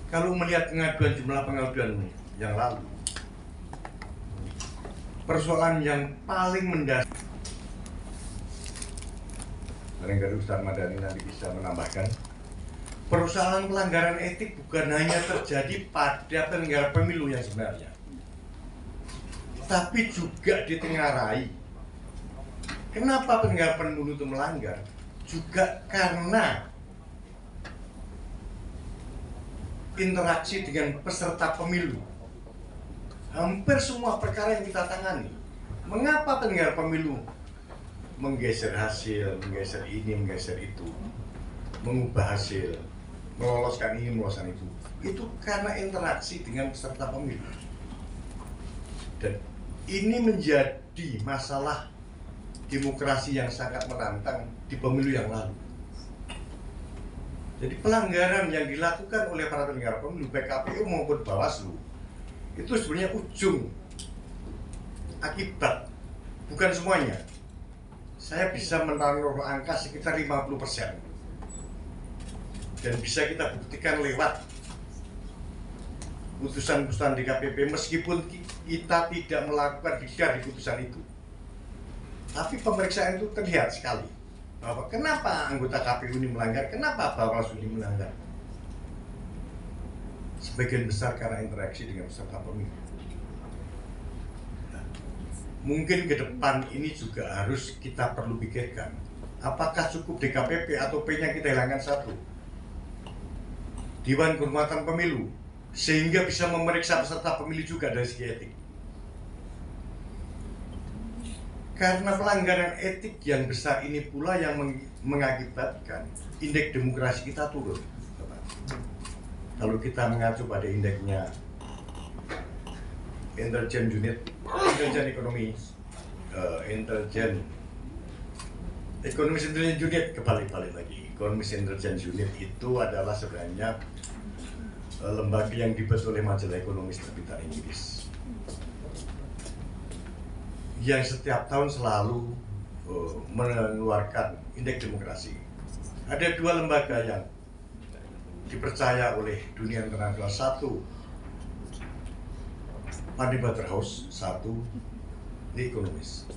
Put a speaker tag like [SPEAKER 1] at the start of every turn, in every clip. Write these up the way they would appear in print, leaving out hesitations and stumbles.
[SPEAKER 1] Kalau melihat pengaduan, jumlah pengaduan yang lalu, persoalan yang paling mendasar, barangkali Ustaz Madani nanti bisa menambahkan, persoalan pelanggaran etik bukan hanya terjadi pada penyelenggara pemilu yang sebenarnya, tapi juga ditengarai. Kenapa penyelenggara pemilu itu melanggar? Juga karena interaksi dengan peserta pemilu. Hampir semua perkara yang kita tangani, mengapa penyelenggara pemilu menggeser hasil, menggeser ini, menggeser itu, mengubah hasil, meloloskan ini, meloloskan itu karena interaksi dengan peserta pemilu. Dan ini menjadi masalah demokrasi yang sangat menantang di pemilu yang lalu. Jadi pelanggaran yang dilakukan oleh para penyelenggara pemilu, baik KPU maupun Bawaslu, itu sebenarnya ujung akibat, bukan semuanya. Saya bisa menaruh angka sekitar 50%. Dan bisa kita buktikan lewat putusan-putusan DKPP, meskipun kita tidak melakukan bidar di putusan itu. Tapi pemeriksaan itu terlihat sekali bahwa kenapa anggota KPU ini melanggar, kenapa Bawaslu ini melanggar. Sebagian besar karena interaksi dengan peserta pemilu. Mungkin ke depan ini juga harus kita perlu pikirkan, apakah cukup DKPP atau P-nya kita hilangkan satu, Dewan Kehormatan Pemilu, sehingga bisa memeriksa peserta pemilu juga dari segi etik. Karena pelanggaran etik yang besar ini pula yang mengakibatkan indeks demokrasi kita turun. Kalau kita mengacu pada indeksnya intelijen ekonomi intelligence unit, kebalik lagi. Economist Intelligence Unit itu adalah sebenarnya lembaga yang dibuat oleh majalah ekonomis terbitan Inggris, yang setiap tahun selalu mengeluarkan indeks demokrasi. Ada dua lembaga yang dipercaya oleh dunia internasional, satu Money House, satu The Economist.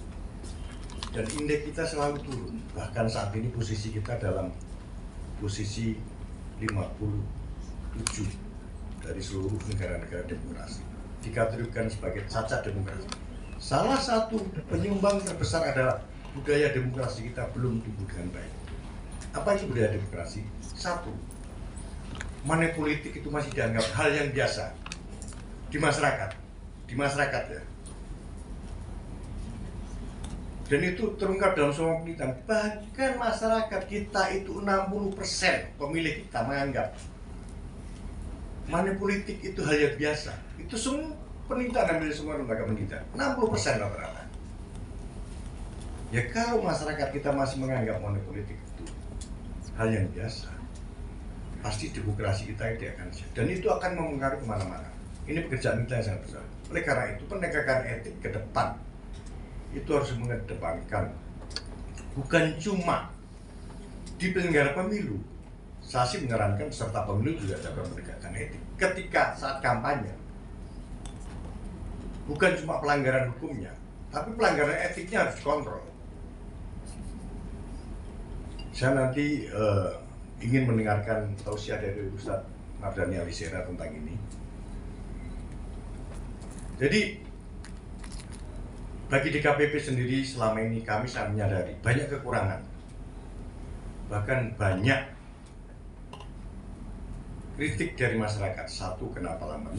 [SPEAKER 1] Dan indeks kita selalu turun, bahkan saat ini posisi kita dalam posisi 57 dari seluruh negara-negara demokrasi, dikategorikan sebagai cacat demokrasi. Salah satu penyumbang terbesar adalah budaya demokrasi kita belum tumbuh dengan baik. Apa itu budaya demokrasi? Satu, money politik itu masih dianggap hal yang biasa di masyarakat ya. Dan itu terungkap dalam semua penelitian. Bahkan masyarakat kita itu 60% pemilih kita menganggap money politik itu hal yang biasa. Itu semua penelitian dari semua lembaga penelitian, 60% rata-rata. Ya kalau masyarakat kita masih menganggap money politik itu hal yang biasa, pasti demokrasi kita tidak akan siap. Dan itu akan mempengaruhi kemana-mana. Ini pekerjaan kita yang sangat besar. Oleh karena itu penegakan etik ke depan itu harus mengedepankan bukan cuma di penyelenggara pemilu. Saya sih menyarankan peserta pemilu juga dapat menegakkan etik ketika saat kampanye. Bukan cuma pelanggaran hukumnya, tapi pelanggaran etiknya harus dikontrol. Saya nanti ingin mendengarkan tausiah dari Ustaz Mardhani Alisera tentang ini. Jadi bagi DKPP sendiri selama ini kami sangat menyadari banyak kekurangan, bahkan banyak kritik dari masyarakat. Satu, kenapa lambat?